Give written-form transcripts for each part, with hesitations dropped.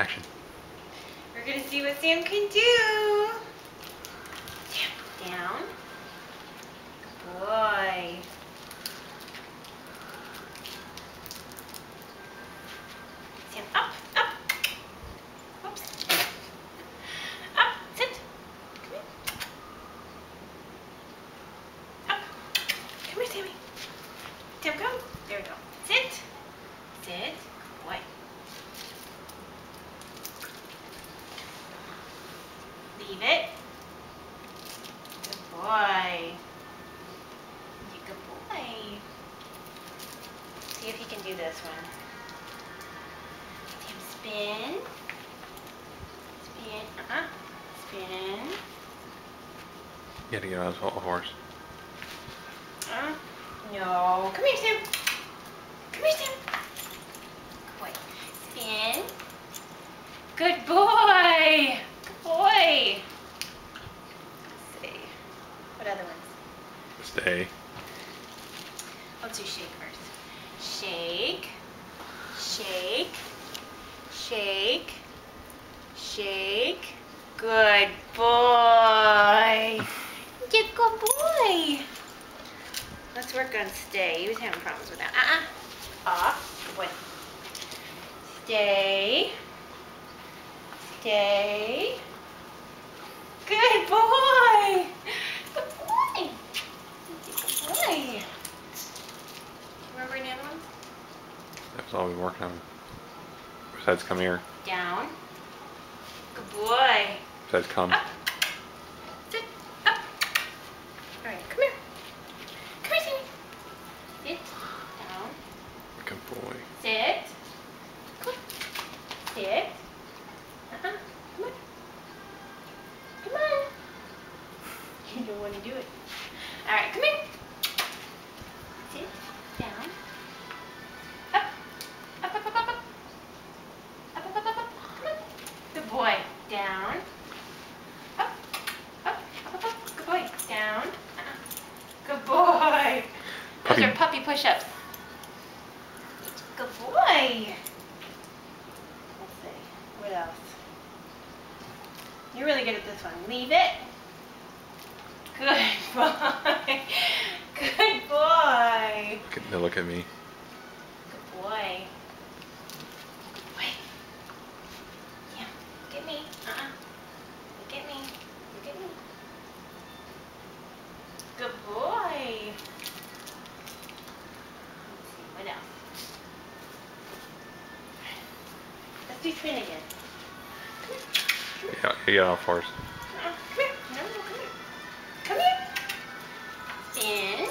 Action. We're gonna see what Sam can do. Sam, down. Good boy. Sam, up, up. Oops. Up, sit. Come here. Up. Come here, Sammy. Sam, go. There we go. Sit. Sit. Good boy. Leave it. Good boy. Good boy. See if he can do this one. Sam, spin. Spin. Spin. You gotta get on his horse. No. Come here, Sam. Come here, Sam. Good boy. Spin. Good boy. Good boy. Let's see. What other ones? Stay. Let's do shake first. Shake. Shake. Shake. Shake. Good boy. Good boy. Let's work on stay. He was having problems with that. Off. Good boy. Stay. Stay. Good boy. Good boy. Good boy. Remember any other ones? That's all we worked on. Besides come here. Down. Good boy. Besides come. Up. Sit. Up. All right, come here. Come here, Sammy. Sit. Down. Good boy. Sit. Come on. Sit. Come on. Come on. You don't want to do it. All right, come here. Sit. Down. Up. Up, up, up, up, up. Up, up, up, up, up. Come on. Good boy. Down. Up. Up, up, up, up. Good boy. Down. Good boy. Those Puppy. are puppy push-ups. Good boy. Let's see. What else? You're really good at this one. Leave it. Good boy. Good boy. Look at me. Good boy. Good boy. Yeah. Look at me. Look at me. Look at me. Good boy. Let's see. What else? Let's do spin again. Yeah, you get off horse. Come here. No, come here. Come here. Spin.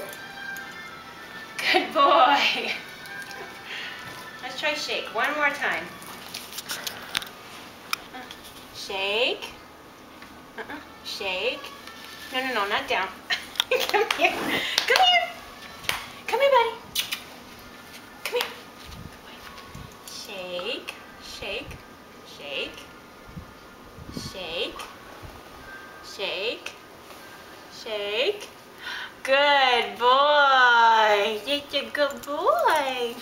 Good boy. Let's try shake one more time. Shake. Shake. No, not down. Come here. Come here. Come here, buddy. Come here. Shake. Shake. Shake. Shake. Shake. Shake. Good boy. You're a good boy.